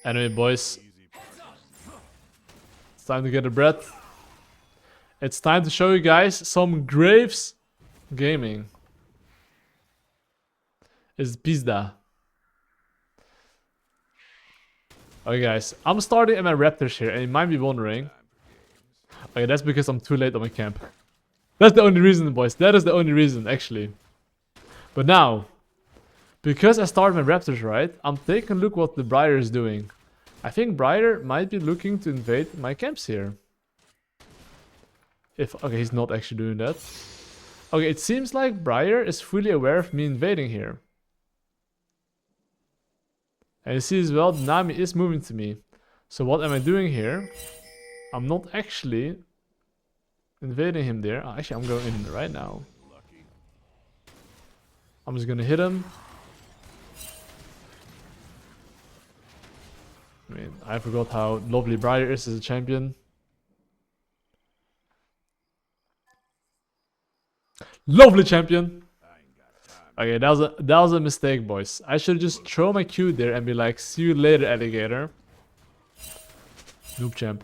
Anyway, boys, it's time to get a breath. It's time to show you guys some Graves gaming. It's pizda. Okay, guys, I'm starting at my Raptors here, and you might be wondering. Okay, that's because I'm too late on my camp. That's the only reason, boys. That is the only reason, actually. But now, because I started my Raptors right, I'm taking a look what the Briar is doing. I think Briar might be looking to invade my camps here. Okay, he's not actually doing that. Okay, it seems like Briar is fully aware of me invading here. And you see as well, Nami is moving to me. So what am I doing here? I'm not actually invading him there. Actually, I'm going in right now. I'm just gonna hit him. I mean, I forgot how lovely Briar is as a champion. Lovely champion! Okay, that was a mistake, boys. I should just throw my Q there and be like, see you later, alligator. Noob champ.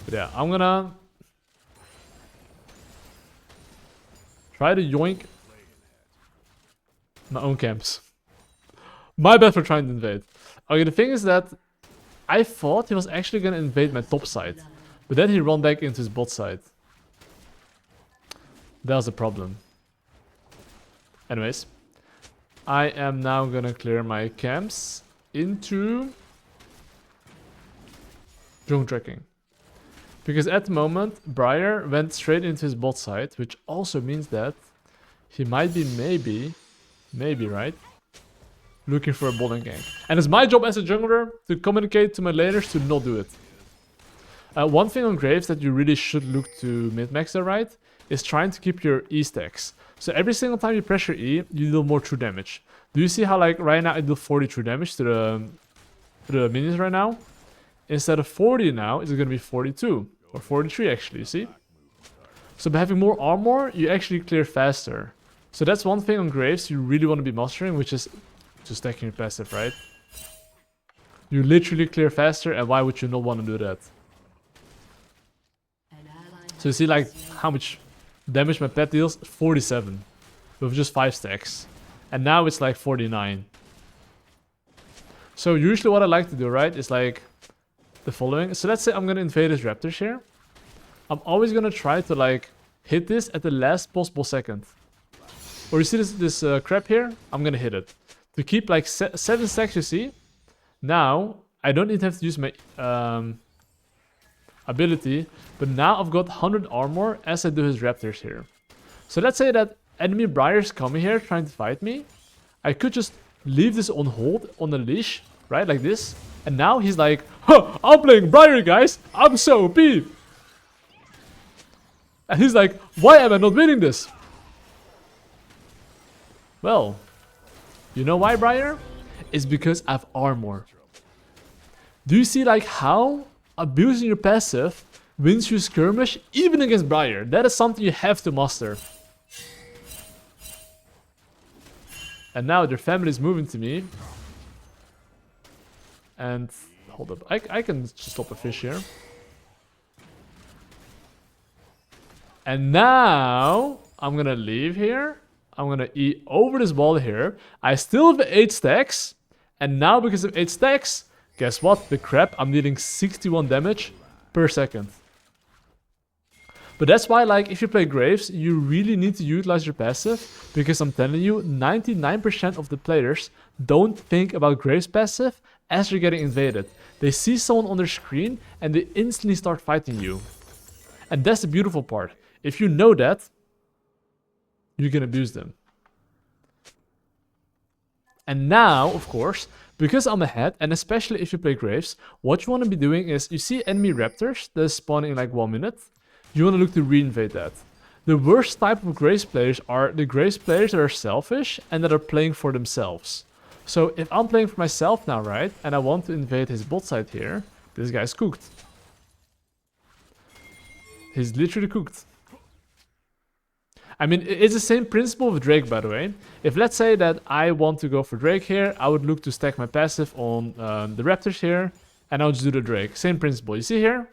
But yeah, I'm gonna try to yoink my own camps. My bad for trying to invade. Okay, the thing is that I thought he was actually gonna invade my top side. But then he ran back into his bot side. That was a problem. Anyways, I am now gonna clear my camps into drone tracking. Because at the moment, Briar went straight into his bot side, which also means that he might be maybe, right? Looking for a bot and gank. And it's my job as a jungler to communicate to my laners to not do it. One thing on Graves that you really should look to min-max there, right? Is trying to keep your E stacks. So every single time you press your E, you deal more true damage. Do you see how like right now I deal 40 true damage to the minions right now? Instead of 40 now, it's gonna be 42. Or 43 actually, you see? So by having more armor, you actually clear faster. So that's one thing on Graves you really want to be mastering, which is just stacking your passive, right? You literally clear faster, and why would you not want to do that? So you see like how much damage my pet deals? 47. With just 5 stacks. And now it's like 49. So usually what I like to do, right, is like the following. So let's say I'm gonna invade his Raptors here. I'm always gonna try to like hit this at the last possible second. Or you see this crap here? I'm gonna hit it. To keep like 7 stacks, you see? Now, I don't even have to use my ability, but now I've got 100 armor as I do his Raptors here. So let's say that enemy Briar's coming here trying to fight me. I could just leave this on hold, on a leash, right, like this. And now he's like, huh, I'm playing Briar, guys, I'm so OP. And he's like, why am I not winning this? Well, you know why, Briar? It's because I have armor. Do you see like how abusing your passive wins you skirmish even against Briar? That is something you have to master. And now their family is moving to me. And hold up, I can just stop a fish here. And now I'm gonna leave here. I'm gonna E over this wall here. I still have 8 stacks. And now because of 8 stacks, guess what? The crap, I'm dealing 61 damage per second. But that's why, like, if you play Graves, you really need to utilize your passive. Because I'm telling you, 99% of the players don't think about Graves passive as you're getting invaded. They see someone on their screen and they instantly start fighting you. And that's the beautiful part. If you know that, you can abuse them. And now, of course, because I'm ahead, and especially if you play Graves, what you want to be doing is, you see enemy Raptors that is spawning in like 1 minute. You want to look to reinvade that. The worst type of Graves players are the Graves players that are selfish and that are playing for themselves. So if I'm playing for myself now, right, and I want to invade his bot side here, this guy's cooked. He's literally cooked. I mean, it's the same principle with Drake, by the way. If let's say that I want to go for Drake here, I would look to stack my passive on the Raptors here, and I'll just do the Drake. Same principle. You see here?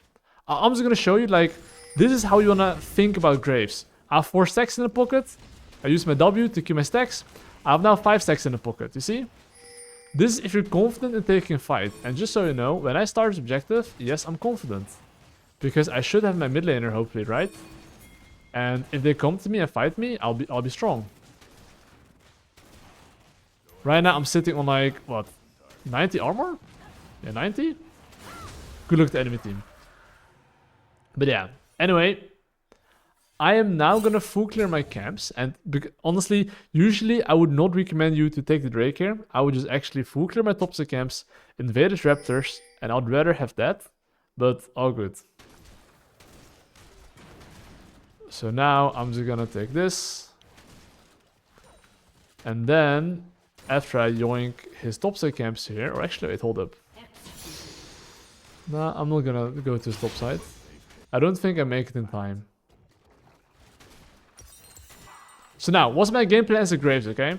I'm just gonna show you, like, this is how you wanna think about Graves. I have 4 stacks in the pocket. I use my W to keep my stacks. I have now 5 stacks in the pocket. You see? This is if you're confident in taking a fight. And just so you know, when I start this objective, yes, I'm confident. Because I should have my mid laner, hopefully, right? And if they come to me and fight me, I'll be strong. Right now I'm sitting on like what, 90 armor? Yeah, 90? Good luck to the enemy team. But yeah, anyway, I am now gonna full clear my camps, and honestly, usually I would not recommend you to take the Drake here. I would just actually full clear my top 6 camps, invade his Raptors, and I'd rather have that, but all good. So now I'm just gonna take this. And then, after I yoink his top side camps here, or actually, wait, hold up. Nah, I'm not gonna go to his top side. I don't think I make it in time. So now, what's my game plan as the Graves, okay?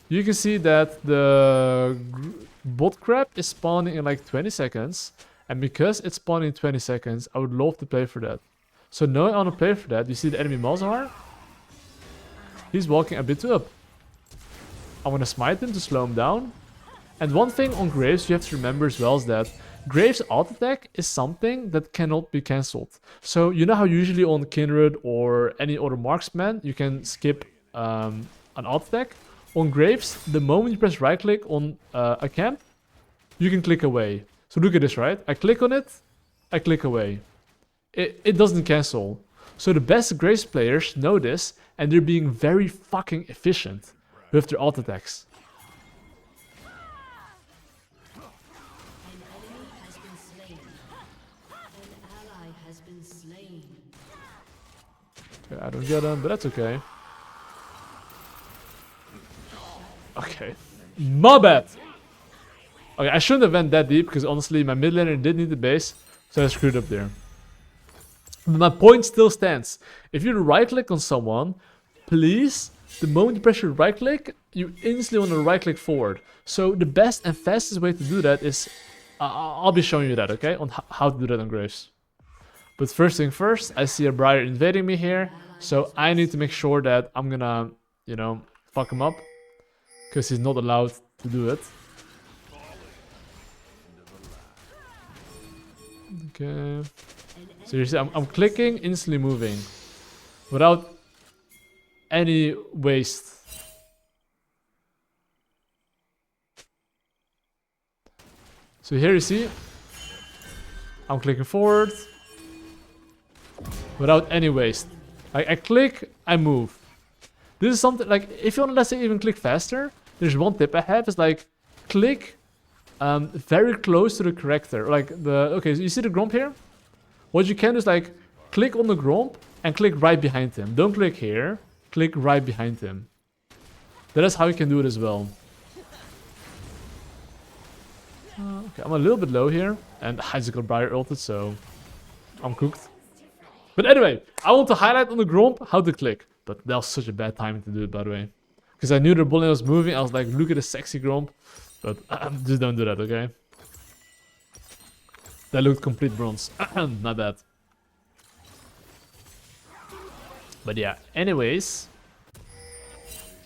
You can see that the bot crab is spawning in like 20 seconds. And because it's spawning in 20 seconds, I would love to play for that. So knowing I want to play for that, you see the enemy Malzahar? He's walking a bit too up. I'm gonna smite him to slow him down. And one thing on Graves you have to remember as well is that Graves' alt attack is something that cannot be cancelled. So you know how usually on Kindred or any other marksman you can skip an alt attack? On Graves, the moment you press right click on a camp, you can click away. So look at this, right? I click on it, I click away. It doesn't cancel. So the best Graves players know this, and they're being very fucking efficient with their alt attacks. Okay, I don't get him, but that's okay. Okay. My bad! Okay, I shouldn't have went that deep, because honestly my mid laner did need the base, so I screwed up there. But my point still stands. If you right click on someone, please, the moment you press your right click, you instantly want to right click forward. So the best and fastest way to do that is, I'll be showing you that, okay, on how to do that on Graves. But first thing first, I see a Briar invading me here, so I need to make sure that I'm gonna, you know, fuck him up, because he's not allowed to do it. Okay. So you see, I'm clicking, instantly moving, without any waste. So here you see, I'm clicking forward, without any waste. I click, I move. This is something, like, if you want to, let's say, even click faster, there's one tip I have, is like, click very close to the character. Like, okay, so you see the Gromp here? What you can do is like, click on the Gromp and click right behind him. Don't click here, click right behind him. That is how you can do it as well. Okay, I'm a little bit low here, and I just got Briar ulted, so I'm cooked. But anyway, I want to highlight on the Gromp how to click. But that was such a bad timing to do it, by the way. Because I knew the bullet was moving, I was like, look at the sexy Gromp. But just don't do that, okay? That looked complete bronze. Not bad. But yeah, anyways.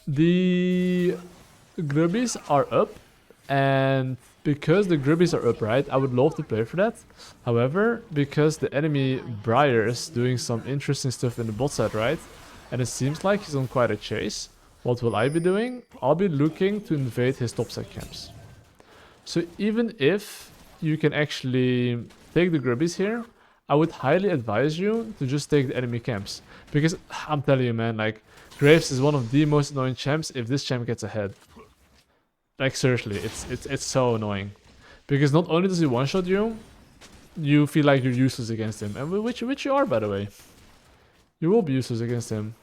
The Grubbies are up. And because the Grubbies are up, right, I would love to play for that. However, because the enemy Briar is doing some interesting stuff in the bot side, right? And it seems like he's on quite a chase. What will I be doing? I'll be looking to invade his topside camps. So even if you can actually take the Grubbies here, I would highly advise you to just take the enemy camps. Because I'm telling you, man, like, Graves is one of the most annoying champs if this champ gets ahead. Like, seriously, it's so annoying. Because not only does he one-shot you, you feel like you're useless against him. And which you are, by the way. You will be useless against him.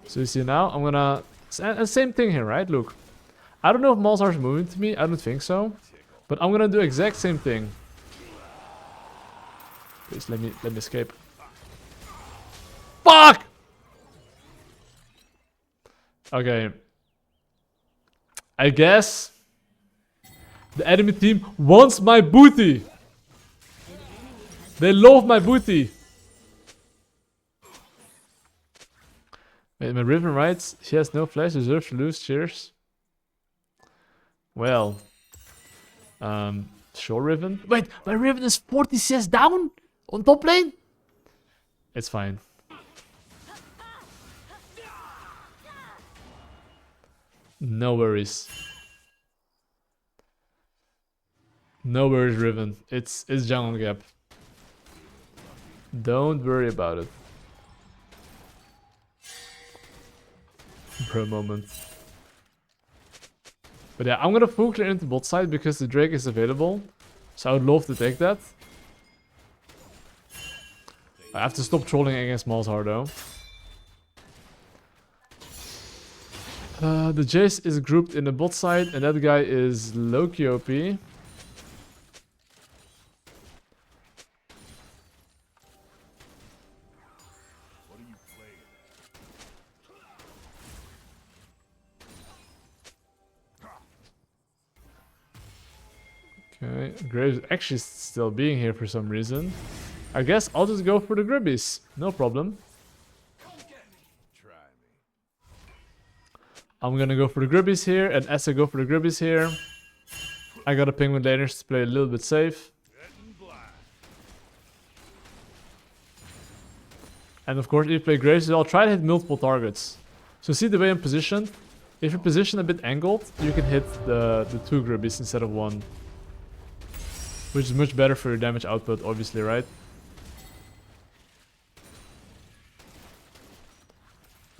So you see now, I'm gonna... And same thing here, right? Look. I don't know if Malzahar is moving to me. I don't think so. But I'm gonna do exact same thing. Please, let me escape. Fuck! Okay. I guess the enemy team wants my booty. They love my booty. Wait, my Riven writes, she has no flash, deserves to lose, cheers. Well. Sure, Riven. Wait, my Riven is 40 CS down on top lane? It's fine. No worries. No worries, Riven. It's jungle gap. Don't worry about it. For a moment. But yeah, I'm gonna full clear into bot side because the Drake is available. So I would love to take that. I have to stop trolling against Malzahar though. The Jace is grouped in the bot side and that guy is low-key OP. Okay, Graves is actually still being here for some reason. I guess I'll just go for the Gribbies. No problem. I'm gonna go for the Gribbies here, and as I go for the Gribbies here, I got a ping with laners to play a little bit safe. And of course, if you play Graves, I'll try to hit multiple targets. So see the way I'm positioned? If you're positioned a bit angled, you can hit the 2 Gribbies instead of 1. Which is much better for your damage output, obviously, right?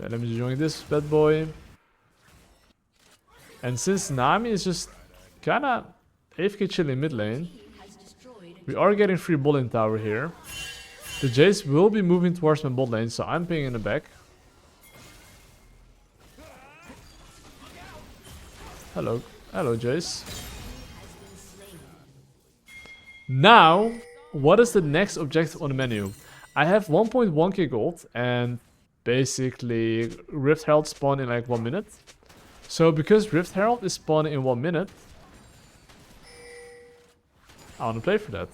Okay, let me join this bad boy. And since Nami is just kinda AFK chilling mid lane, we are getting free bot lane tower here. The Jace will be moving towards my bot lane, so I'm pinging in the back. Hello, hello Jace. Now, what is the next objective on the menu? I have 1.1k gold and basically Rift Herald spawn in like 1 minute. So because Rift Herald is spawning in 1 minute, I want to play for that.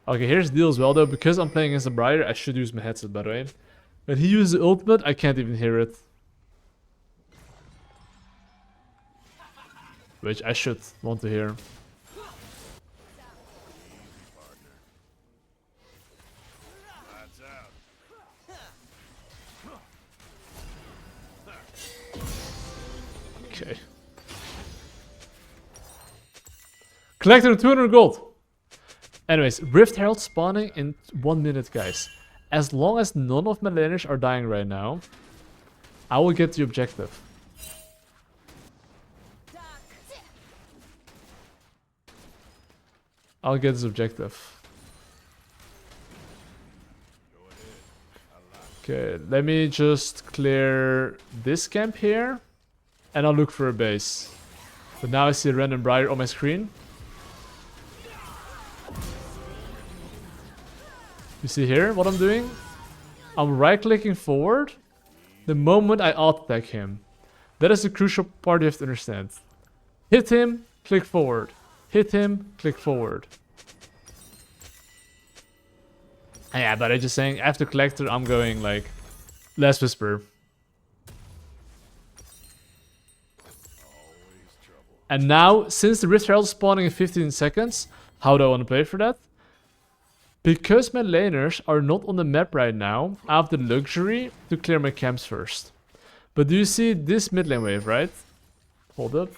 Okay, here's the deal as well though. Because I'm playing against a Briar, I should use my headset by the way. When he uses the ultimate, I can't even hear it. Which I should want to hear. Okay. Collected 200 gold. Anyways, Rift Herald spawning in 1 minute, guys. As long as none of my laners are dying right now, I will get the objective. I'll get this objective. Okay, let me just clear this camp here. And I'll look for a base. But now I see a random Briar on my screen. You see here what I'm doing? I'm right clicking forward the moment I alt attack him. That is the crucial part you have to understand. Hit him, click forward. Hit him, click forward. Yeah, but I'm just saying, after Collector, I'm going like less Whisper. And now, since the Rift Herald is spawning in 15 seconds, how do I want to play for that? Because my laners are not on the map right now, I have the luxury to clear my camps first. But do you see this mid lane wave, right? Hold up.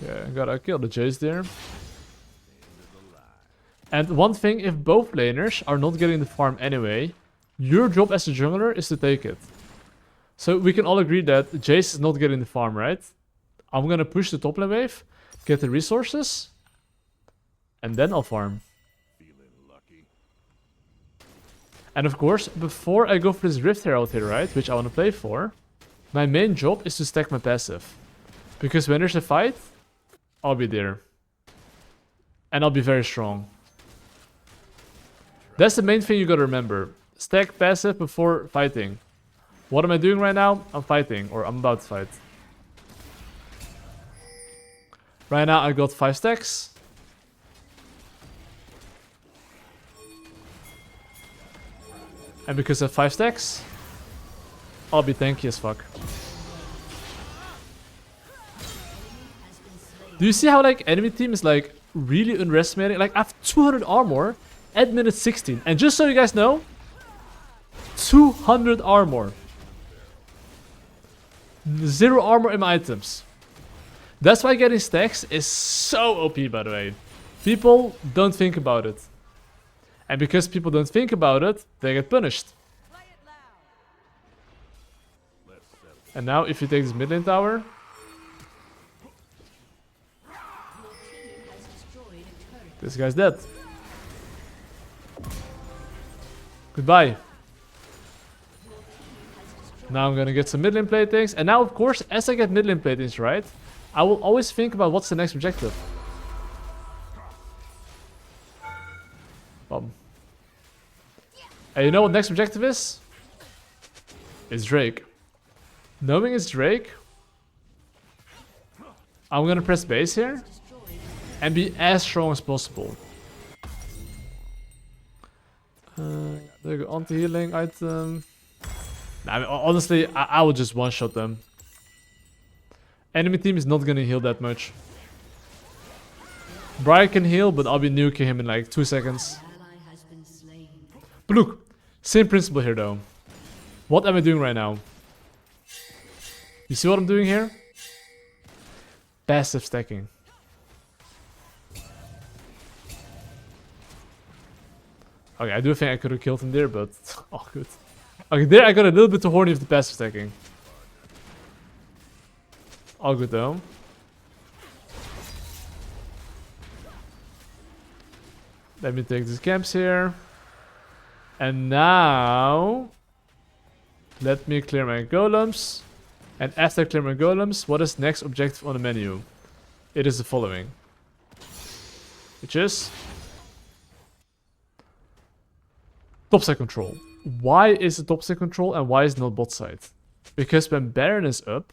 Okay, I gotta kill the Jace there. And one thing, if both laners are not getting the farm anyway, your job as a jungler is to take it. So we can all agree that Jace is not getting the farm, right? I'm gonna push the top lane wave, get the resources, and then I'll farm. And of course, before I go for this Rift Herald here, right, which I want to play for, my main job is to stack my passive. Because when there's a fight, I'll be there. And I'll be very strong. That's the main thing you gotta remember. Stack passive before fighting. What am I doing right now? I'm fighting, or I'm about to fight. Right now I got 5 stacks. And because I have 5 stacks, I'll be tanky as fuck. Do you see how like enemy team is like really underestimating? Like I have 200 armor at minute 16. And just so you guys know, 200 armor. 0 armor in my items. That's why getting stacks is so OP, by the way. People don't think about it. And because people don't think about it, they get punished. And now if you take this mid lane tower, this guy's dead. Goodbye. Now I'm gonna get some mid lane platings. And now of course, as I get mid lane platings, right, I will always think about what's the next objective. And you know what next objective is? It's Drake. Knowing it's Drake, I'm gonna press base here and be as strong as possible. There you go, anti-healing item. Nah, I mean, honestly, I will just one-shot them. Enemy team is not gonna heal that much. Briar can heal, but I'll be nuking him in like 2 seconds. But look, same principle here though. What am I doing right now? You see what I'm doing here? Passive stacking. Okay, I do think I could have killed him there, but oh good. Okay, there I got a little bit too horny with the passive stacking. All good though. Let me take these camps here. And now let me clear my golems. And after I clear my golems, what is next objective on the menu? It is the following. Which is topside control. Why is it topside control and why is it not bot side? Because when Baron is up,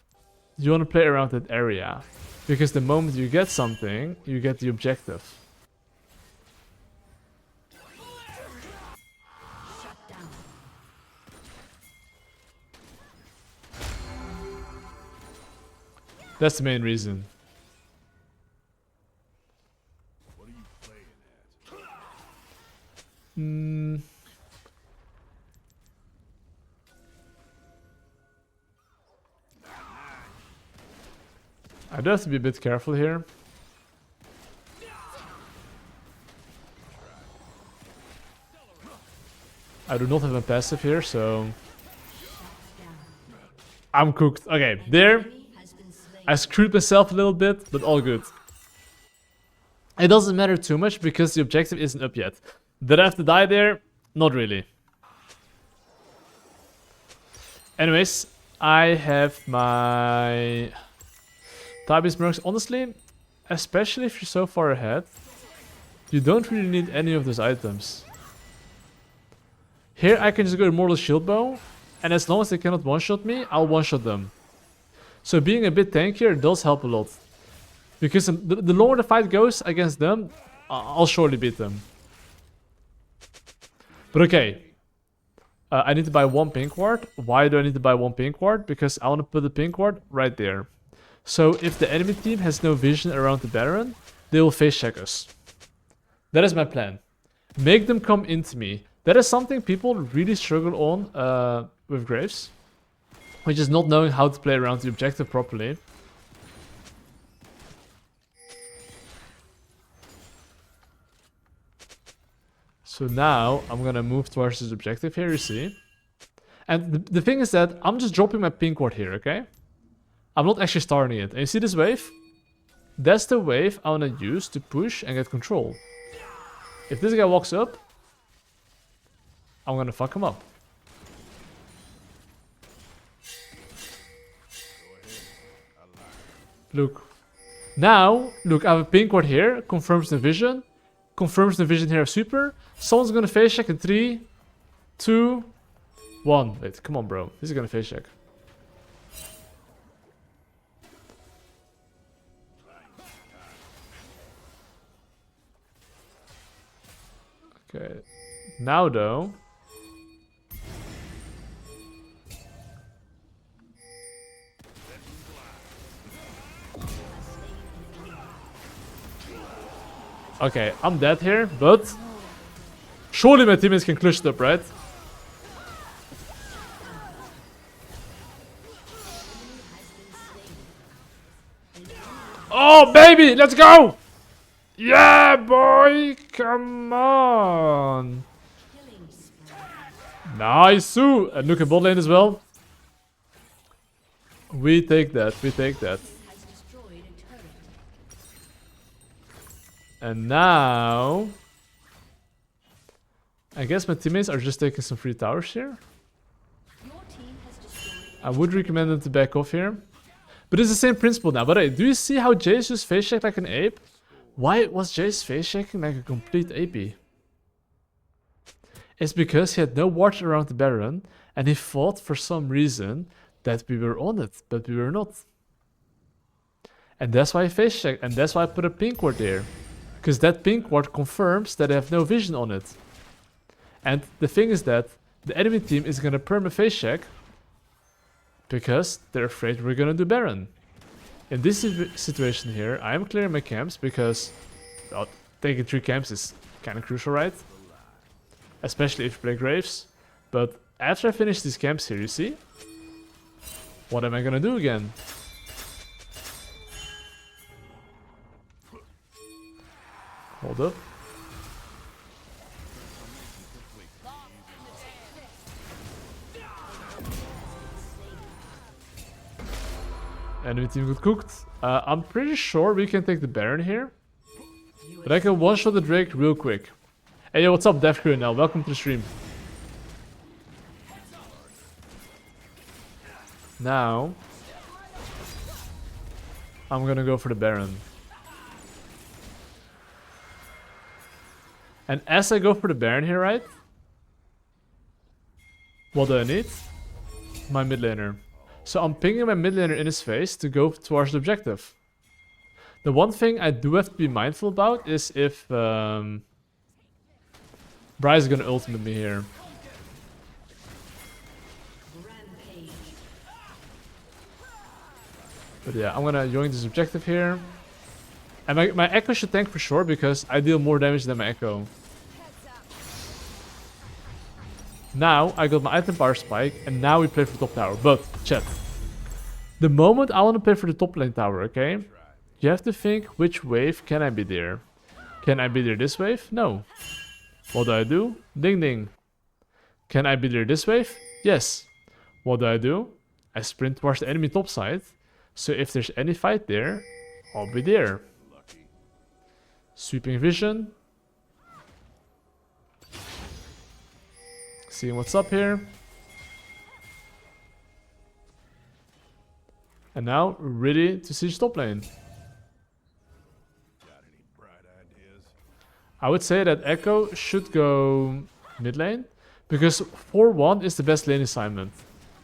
you want to play around that area. Because the moment you get something, you get the objective. That's the main reason. What are you playing at? I do have to be a bit careful here. I do not have a passive here, so I'm cooked. Okay, there. I screwed myself a little bit, but all good. It doesn't matter too much because the objective isn't up yet. Did I have to die there? Not really. Anyways, I have my Tybe's Mercs. Honestly, especially if you're so far ahead, you don't really need any of those items. Here I can just go Immortal Shield Bow, and as long as they cannot one-shot me, I'll one-shot them. So being a bit tankier does help a lot. Because the longer the fight goes against them, I'll surely beat them. But okay. I need to buy 1 pink ward. Why do I need to buy 1 pink ward? Because I want to put the pink ward right there. So if the enemy team has no vision around the Baron, they will face check us. That is my plan. Make them come into me. That is something people really struggle on with Graves. Which is not knowing how to play around the objective properly. So now I'm gonna move towards this objective here, you see. And the thing is that I'm just dropping my pink ward here, okay? I'm not actually starting it. And you see this wave? That's the wave I wanna use to push and get control. If this guy walks up, I'm gonna fuck him up. Look. Now, look, I have a pink ward here. Confirms the vision. Confirms the vision here of super. Someone's gonna face check in 3, 2, 1. Wait, come on, bro. This is gonna face check. Okay. Now, though. Okay, I'm dead here, but surely my teammates can clutch it up, right? Oh, baby, let's go! Yeah, boy, come on. Nice, and look at bot lane as well. We take that, we take that. And now, I guess my teammates are just taking some free towers here. I would recommend them to back off here. But it's the same principle now. But hey, do you see how Jace just face checked like an ape? Why was Jace face checking like a complete ape? It's because he had no watch around the Baron and he thought for some reason that we were on it, but we were not. And that's why I face checked, and that's why I put a pink ward there. Because that pink ward confirms that I have no vision on it. And the thing is that the enemy team is gonna perma face check because they're afraid we're gonna do Baron. In this situation here, I am clearing my camps because, well, taking 3 camps is kinda crucial, right? Especially if you play Graves. But after I finish these camps here, you see? What am I gonna do again? Hold up. Enemy team got cooked. I'm pretty sure we can take the Baron here. But I can one-shot the Drake real quick. Hey, yo, what's up, Dev Kireilol? Welcome to the stream. Now, I'm gonna go for the Baron. And as I go for the Baron here, right? What do I need? My mid laner. So I'm pinging my mid laner in his face to go towards the objective. The one thing I do have to be mindful about is if Bryce is gonna ultimate me here. But yeah, I'm gonna join this objective here. And my Echo should tank for sure because I deal more damage than my Echo. Now I got my item power spike and now we play for top tower. But chat, the moment I want to play for the top lane tower, okay? You have to think, which wave can I be there? Can I be there this wave? No. What do? Ding ding. Can I be there this wave? Yes. What do? I sprint towards the enemy top side. So if there's any fight there, I'll be there. Sweeping vision. Seeing what's up here. And now ready to siege top lane. I would say that Echo should go mid lane. Because 4-1 is the best lane assignment.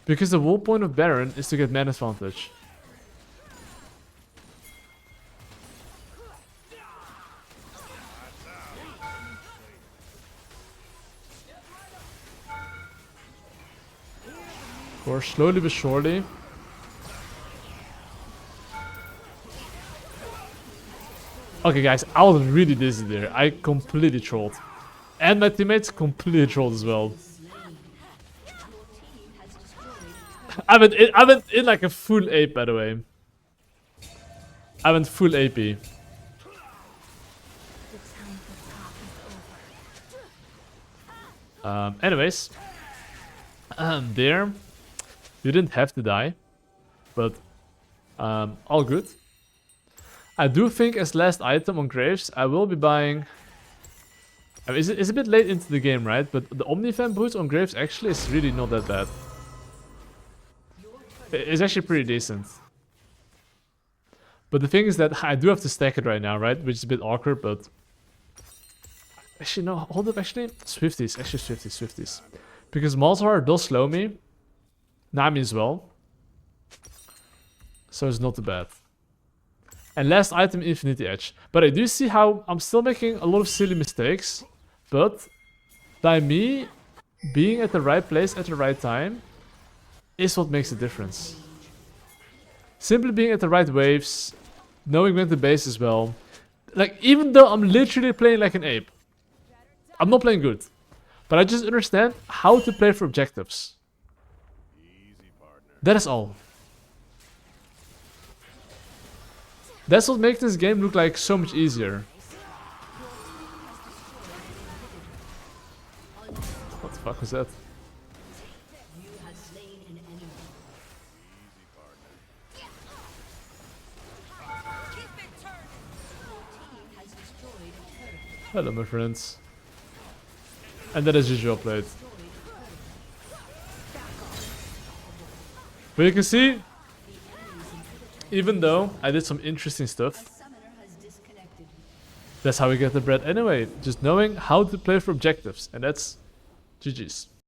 Because the whole point of Baron is to get man advantage. Of course, slowly but surely. Okay guys, I was really dizzy there. I completely trolled. And my teammates completely trolled as well. I went in like a full ape, by the way. I went full AP. Anyways. There. You didn't have to die. But all good. I do think as last item on Graves, I will be buying I mean, it's a bit late into the game, right? But the Omni-Fan boost on Graves actually is really not that bad. It's actually pretty decent. But the thing is that I do have to stack it right now, right? Which is a bit awkward, but... Actually, no, hold up, actually. Swifties, actually Swifties. Because Malzahar does slow me. Nami as well. So it's not too bad. And last item, Infinity Edge. But I do see how I'm still making a lot of silly mistakes. But by me being at the right place at the right time is what makes a difference. Simply being at the right waves, knowing when to base as well. Like, even though I'm literally playing like an ape, I'm not playing good. But I just understand how to play for objectives. That is all. That's what makes this game look like so much easier. What the fuck was that? Hello, my friends. And that is usual played. But you can see, even though I did some interesting stuff, that's how we get the bread anyway. Just knowing how to play for objectives. And that's GG's.